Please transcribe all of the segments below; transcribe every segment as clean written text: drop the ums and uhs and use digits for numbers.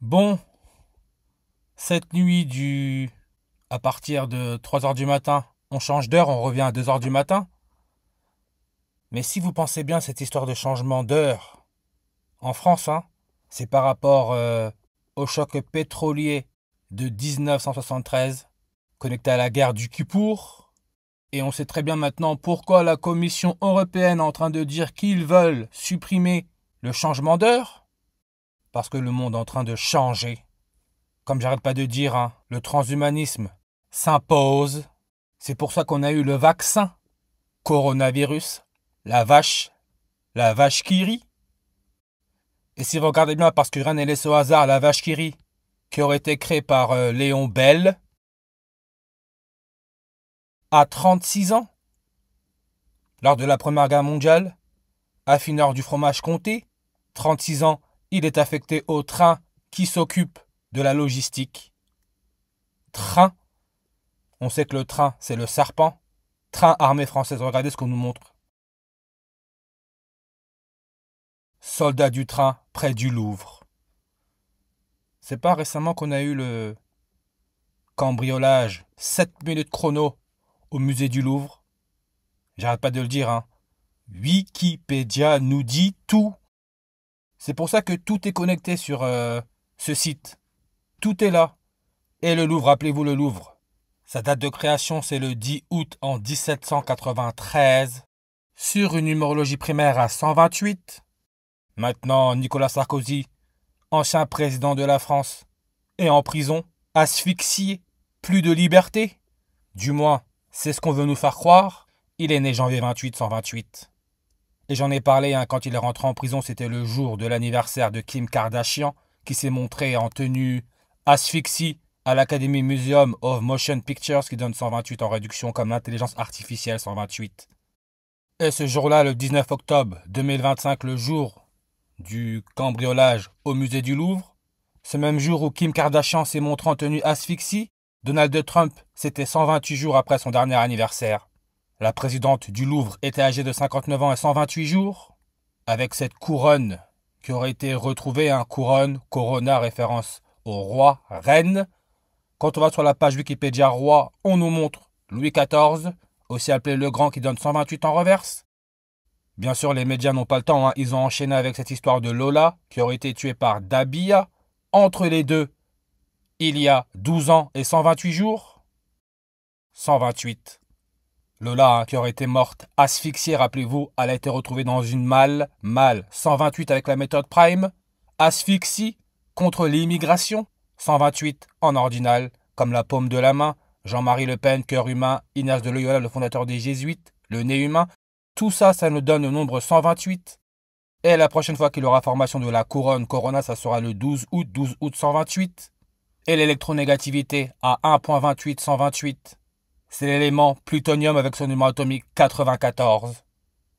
Bon, cette nuit à partir de 3 heures du matin, on change d'heure, on revient à 2 heures du matin. Mais si vous pensez bien, cette histoire de changement d'heure, en France, hein, c'est par rapport au choc pétrolier de 1973, connecté à la guerre du Kippour. Et on sait très bien maintenant pourquoi la Commission européenne est en train de dire qu'ils veulent supprimer le changement d'heure. Parce que le monde est en train de changer. Comme j'arrête pas de dire, hein, le transhumanisme s'impose. C'est pour ça qu'on a eu le vaccin, coronavirus, la vache qui rit. Et si vous regardez bien, parce que rien n'est laissé au hasard, la vache qui rit, qui aurait été créée par Léon Bell, à 36 ans, lors de la Première Guerre mondiale, affineur du fromage comté, 36 ans, il est affecté au train qui s'occupe de la logistique. Train. On sait que le train, c'est le serpent. Train armée française, regardez ce qu'on nous montre. Soldats du train près du Louvre. C'est pas récemment qu'on a eu le cambriolage 7 minutes chrono au musée du Louvre. J'arrête pas de le dire, hein. Wikipédia nous dit tout. C'est pour ça que tout est connecté sur ce site. Tout est là. Et le Louvre, rappelez-vous le Louvre. Sa date de création, c'est le 10 août en 1793. Sur une numérologie primaire à 128. Maintenant, Nicolas Sarkozy, ancien président de la France, est en prison, asphyxié, plus de liberté. Du moins, c'est ce qu'on veut nous faire croire. Il est né janvier 28, 128. Et j'en ai parlé, hein, quand il est rentré en prison, c'était le jour de l'anniversaire de Kim Kardashian, qui s'est montré en tenue asphyxie à l'Academy Museum of Motion Pictures, qui donne 128 en réduction comme l'intelligence artificielle 128. Et ce jour-là, le 19 octobre 2025, le jour du cambriolage au musée du Louvre, ce même jour où Kim Kardashian s'est montré en tenue asphyxie, Donald Trump, c'était 128 jours après son dernier anniversaire. La présidente du Louvre était âgée de 59 ans et 128 jours, avec cette couronne qui aurait été retrouvée, couronne, corona, référence au roi, reine. Quand on va sur la page Wikipédia roi, on nous montre Louis XIV, aussi appelé le Grand, qui donne 128 en reverse. Bien sûr, les médias n'ont pas le temps, hein. Ils ont enchaîné avec cette histoire de Lola, qui aurait été tuée par Dabia. Entre les deux, il y a 12 ans et 128 jours. 128. Lola, qui aurait été morte asphyxiée, rappelez-vous, elle a été retrouvée dans une malle. 128 avec la méthode Prime. Asphyxie contre l'immigration. 128 en ordinal, comme la paume de la main. Jean-Marie Le Pen, cœur humain. Ignace de Loyola, le fondateur des Jésuites. Le nez humain. Tout ça, ça nous donne le nombre 128. Et la prochaine fois qu'il aura formation de la couronne Corona, ça sera le 12 août 128. Et l'électronégativité à 1.28 128. C'est l'élément plutonium avec son numéro atomique 94.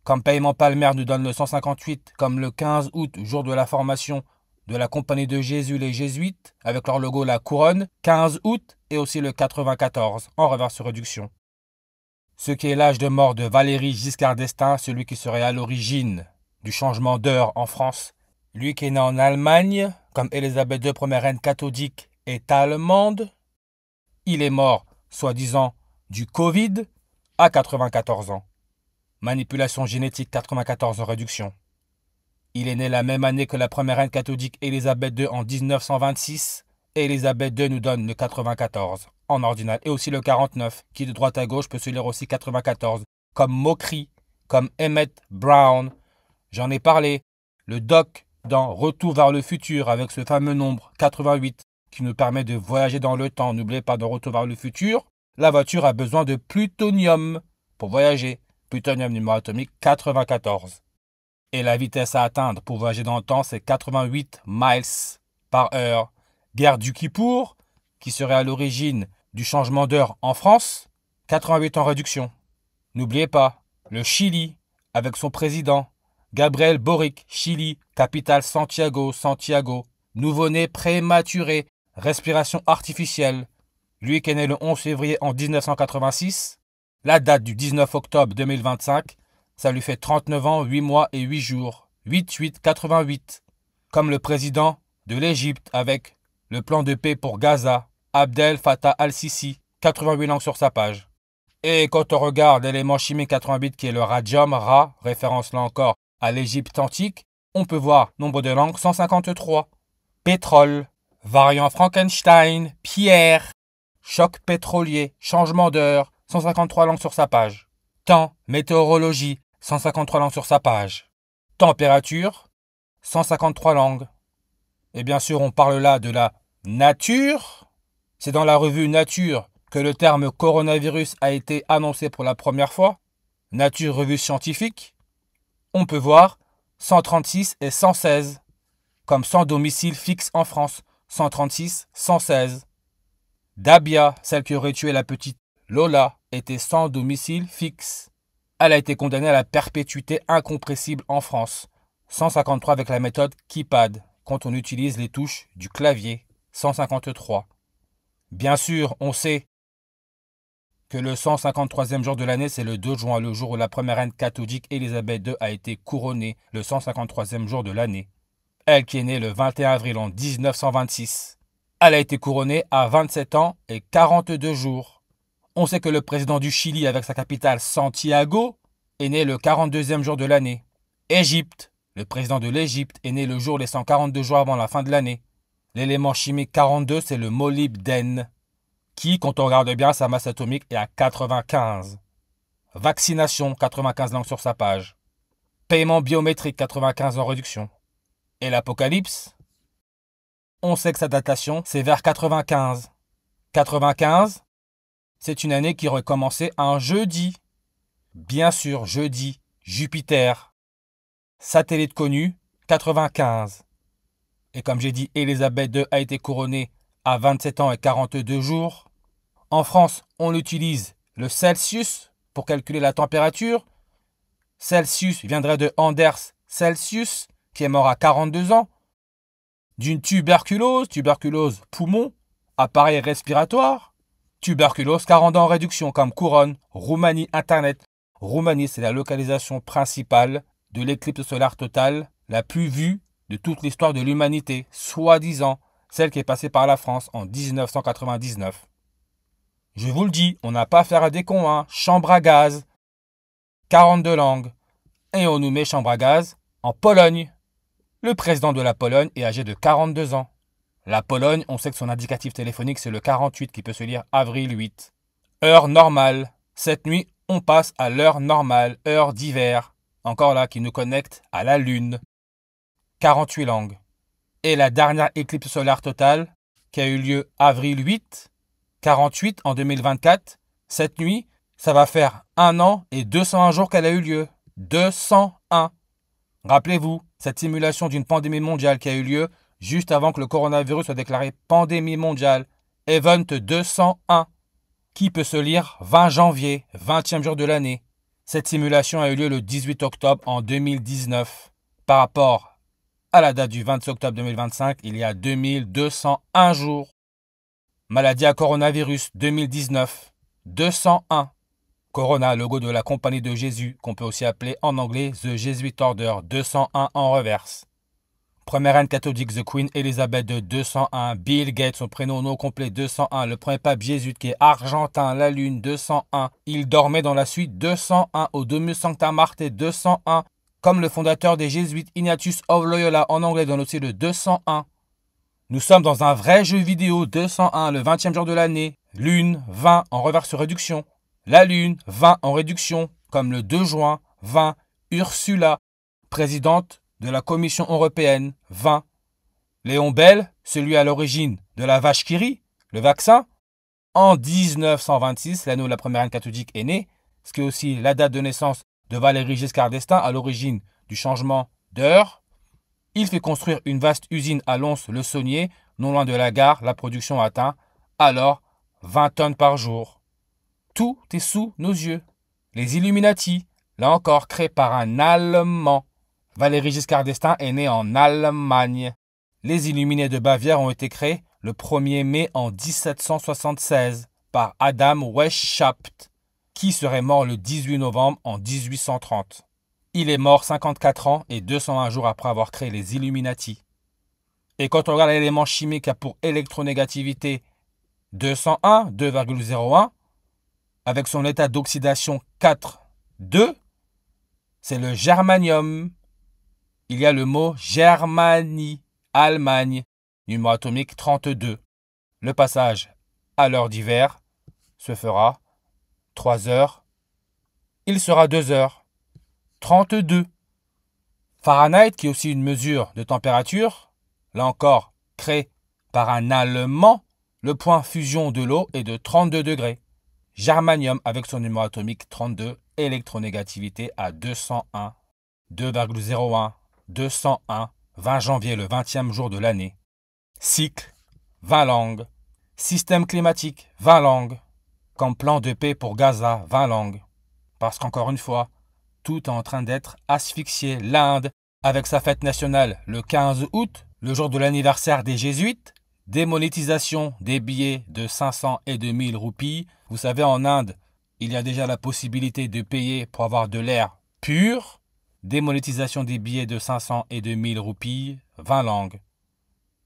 Comme paiement palmaire nous donne le 158, comme le 15 août, jour de la formation de la Compagnie de Jésus les Jésuites, avec leur logo la couronne, 15 août, et aussi le 94, en reverse réduction. Ce qui est l'âge de mort de Valéry Giscard d'Estaing, celui qui serait à l'origine du changement d'heure en France. Lui qui est né en Allemagne, comme Élisabeth II, première reine catholique, est allemande. Il est mort, soi-disant, du Covid à 94 ans. Manipulation génétique 94 en réduction. Il est né la même année que la première reine catholique Élisabeth II en 1926. Et Élisabeth II nous donne le 94 en ordinal. Et aussi le 49, qui de droite à gauche peut se lire aussi 94. Comme moquerie, comme Emmett Brown. J'en ai parlé. Le doc dans Retour vers le futur avec ce fameux nombre 88 qui nous permet de voyager dans le temps. N'oubliez pas, dans Retour vers le futur, la voiture a besoin de plutonium pour voyager. Plutonium numéro atomique 94. Et la vitesse à atteindre pour voyager dans le temps, c'est 88 miles par heure. Guerre du Kippour, qui serait à l'origine du changement d'heure en France, 88 en réduction. N'oubliez pas, le Chili, avec son président, Gabriel Boric, Chili, capitale Santiago, nouveau-né prématuré, respiration artificielle. Lui qui est né le 11 février en 1986, la date du 19 octobre 2025, ça lui fait 39 ans, 8 mois et 8 jours. 88. Comme le président de l'Égypte avec le plan de paix pour Gaza, Abdel Fattah al-Sisi, 88 langues sur sa page. Et quand on regarde l'élément chimique 88 qui est le radium, Ra, référence là encore à l'Égypte antique, on peut voir nombre de langues 153. Pétrole, variant Frankenstein, pierre, choc pétrolier, changement d'heure, 153 langues sur sa page. Temps, météorologie, 153 langues sur sa page. Température, 153 langues. Et bien sûr, on parle là de la nature. C'est dans la revue Nature que le terme coronavirus a été annoncé pour la première fois. Nature, revue scientifique. On peut voir 136 et 116, comme sans domicile fixe en France. 136, 116. Dabia, celle qui aurait tué la petite Lola, était sans domicile fixe. Elle a été condamnée à la perpétuité incompressible en France. 153 avec la méthode Keypad, quand on utilise les touches du clavier. 153. Bien sûr, on sait que le 153e jour de l'année, c'est le 2 juin, le jour où la première reine catholique Élisabeth II a été couronnée, le 153e jour de l'année. Elle qui est née le 21 avril en 1926. Elle a été couronnée à 27 ans et 42 jours. On sait que le président du Chili, avec sa capitale Santiago, est né le 42e jour de l'année. Égypte, le président de l'Égypte, est né le jour les 142 jours avant la fin de l'année. L'élément chimique 42, c'est le molybdène, qui, quand on regarde bien, sa masse atomique est à 95. Vaccination, 95 langues sur sa page. Paiement biométrique, 95 en réduction. Et l'Apocalypse, on sait que sa datation, c'est vers 95. 95, c'est une année qui aurait commencé un jeudi. Bien sûr, jeudi, Jupiter. Satellite connu, 95. Et comme j'ai dit, Élisabeth II a été couronnée à 27 ans et 42 jours. En France, on utilise le Celsius pour calculer la température. Celsius viendrait de Anders Celsius, qui est mort à 42 ans. D'une tuberculose poumon, appareil respiratoire. Tuberculose 40 ans en réduction, comme couronne, Roumanie, Internet. Roumanie, c'est la localisation principale de l'éclipse solaire totale, la plus vue de toute l'histoire de l'humanité, soi-disant, celle qui est passée par la France en 1999. Je vous le dis, on n'a pas affaire à des cons, hein. Chambre à gaz, 42 langues. Et on nous met chambre à gaz en Pologne. Le président de la Pologne est âgé de 42 ans. La Pologne, on sait que son indicatif téléphonique, c'est le 48 qui peut se lire avril 8. Heure normale. Cette nuit, on passe à l'heure normale, heure d'hiver. Encore là, qui nous connecte à la Lune. 48 langues. Et la dernière éclipse solaire totale, qui a eu lieu avril 8, 48 en 2024, cette nuit, ça va faire 1 an et 201 jours qu'elle a eu lieu. 201. Rappelez-vous, cette simulation d'une pandémie mondiale qui a eu lieu juste avant que le coronavirus soit déclaré pandémie mondiale. Event 201, qui peut se lire 20 janvier, 20e jour de l'année. Cette simulation a eu lieu le 18 octobre en 2019. Par rapport à la date du 26 octobre 2025, il y a 2201 jours. Maladie à coronavirus 2019, 201. Corona, logo de la Compagnie de Jésus, qu'on peut aussi appeler en anglais The Jesuit Order, 201 en reverse. Première reine catholique, The Queen Elizabeth II, 201. Bill Gates, son prénom non complet, 201. Le premier pape Jésus qui est argentin, la lune, 201. Il dormait dans la suite, 201. Au Domus Sancta Marte, 201. Comme le fondateur des Jésuites, Ignatius of Loyola, en anglais, donne aussi le 201. Nous sommes dans un vrai jeu vidéo, 201, le 20e jour de l'année. Lune, 20, en reverse réduction. La Lune, 20 en réduction, comme le 2 juin, 20. Ursula, présidente de la Commission européenne, 20. Léon Bell, celui à l'origine de la vache qui rit, le vaccin. En 1926, l'année où la première reine catholique est née, ce qui est aussi la date de naissance de Valéry Giscard d'Estaing, à l'origine du changement d'heure. Il fait construire une vaste usine à Lons-le-Saunier, non loin de la gare. La production atteint alors 20 tonnes par jour. Tout est sous nos yeux. Les Illuminati, là encore créés par un Allemand. Valéry Giscard d'Estaing est né en Allemagne. Les Illuminés de Bavière ont été créés le 1er mai en 1776 par Adam Weishaupt, qui serait mort le 18 novembre en 1830. Il est mort 54 ans et 201 jours après avoir créé les Illuminati. Et quand on regarde l'élément chimique qui a pour électronégativité 201, 2,01, avec son état d'oxydation 4, 2, c'est le germanium. Il y a le mot Germanie, Allemagne, numéro atomique 32. Le passage à l'heure d'hiver se fera 3 heures. Il sera 2 heures. 32. Fahrenheit, qui est aussi une mesure de température, là encore, créé par un Allemand, le point fusion de l'eau est de 32 degrés. Germanium avec son numéro atomique 32, électronégativité à 201, 2,01, 201, 20 janvier, le 20e jour de l'année. Cycle, 20 langues. Système climatique, 20 langues. Comme plan de paix pour Gaza, 20 langues. Parce qu'encore une fois, tout est en train d'être asphyxié. L'Inde, avec sa fête nationale le 15 août, le jour de l'anniversaire des Jésuites, démonétisation des billets de 500 et de 1000 roupies. Vous savez, en Inde, il y a déjà la possibilité de payer pour avoir de l'air pur. Démonétisation des billets de 500 et de 1000 roupies, 20 langues.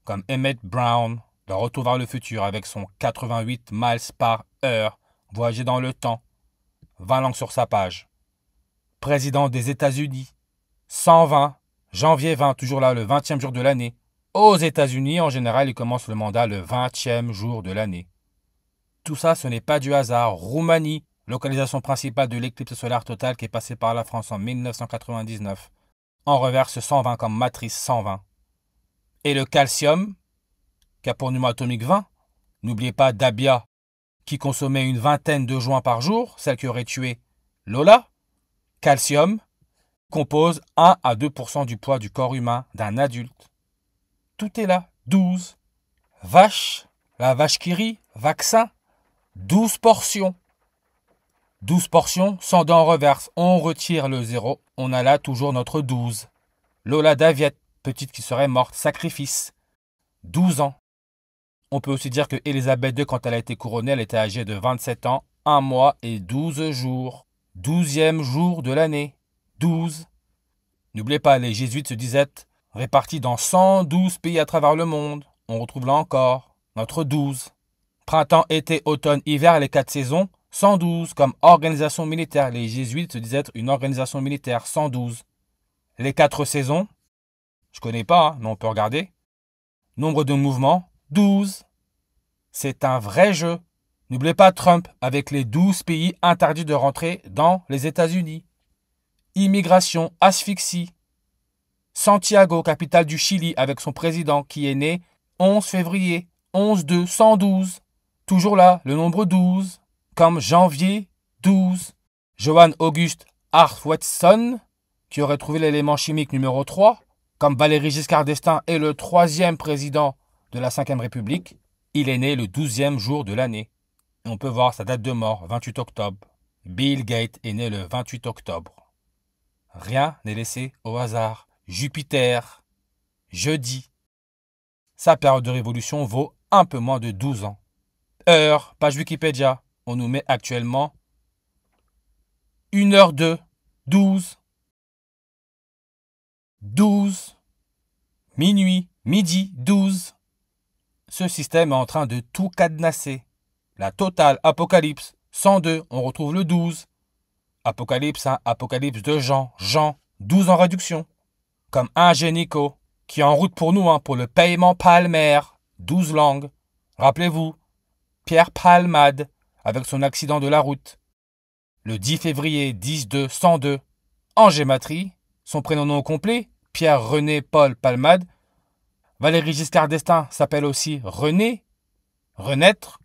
Comme Emmett Brown, de Retour vers le futur, avec son 88 miles par heure, voyager dans le temps, 20 langues sur sa page. Président des États-Unis, 120, janvier 20, toujours là, le 20e jour de l'année. Aux États-Unis, en général, il commence le mandat le 20e jour de l'année. Tout ça, ce n'est pas du hasard. Roumanie, localisation principale de l'éclipse solaire totale qui est passée par la France en 1999. En reverse 120 comme matrice 120. Et le calcium, qui a pour numéro atomique 20. N'oubliez pas Dabia, qui consommait une vingtaine de joints par jour, celle qui aurait tué Lola. Calcium compose 1 à 2% du poids du corps humain d'un adulte. Tout est là. 12. Vache, la vache qui rit, vaccin, 12 portions. 12 portions, 100 dents en reverse. On retire le 0, on a là toujours notre 12. Lola Daviette, petite qui serait morte, sacrifice. 12 ans. On peut aussi dire que Élisabeth II, quand elle a été couronnée, elle était âgée de 27 ans, 1 mois et 12 jours. 12e jour de l'année. 12. N'oubliez pas, les jésuites se disaient répartis dans 112 pays à travers le monde. On retrouve là encore notre 12. Printemps, été, automne, hiver, les 4 saisons, 112 comme organisation militaire. Les jésuites se disaient être une organisation militaire, 112. Les 4 saisons, je connais pas, hein, mais on peut regarder. Nombre de mouvements, 12. C'est un vrai jeu. N'oubliez pas Trump avec les 12 pays interdits de rentrer dans les États-Unis. Immigration, asphyxie. Santiago, capitale du Chili, avec son président qui est né 11 février, 11-2, 112. Toujours là, le nombre 12. Comme janvier, 12. Johann August Arfwedson, qui aurait trouvé l'élément chimique numéro 3. Comme Valéry Giscard d'Estaing est le 3e président de la 5e République, il est né le 12e jour de l'année. Et on peut voir sa date de mort, 28 octobre. Bill Gates est né le 28 octobre. Rien n'est laissé au hasard. Jupiter, jeudi. Sa période de révolution vaut un peu moins de 12 ans. Heure, page Wikipédia. On nous met actuellement 1h02, 12. 12. Minuit, midi, 12. Ce système est en train de tout cadenasser. La totale, Apocalypse, 102, on retrouve le 12. Apocalypse, hein, Apocalypse de Jean, 12 en réduction. Comme Ingenico, qui est en route pour nous, hein, pour le paiement palmaire, 12 langues. Rappelez-vous, Pierre Palmade, avec son accident de la route. Le 10 février, 10-2, 102, en gématrie, son prénom non complet, Pierre-René Paul Palmade. Valéry Giscard d'Estaing s'appelle aussi René, renaître,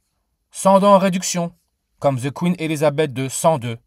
100 ans en réduction, comme The Queen Elizabeth de 102.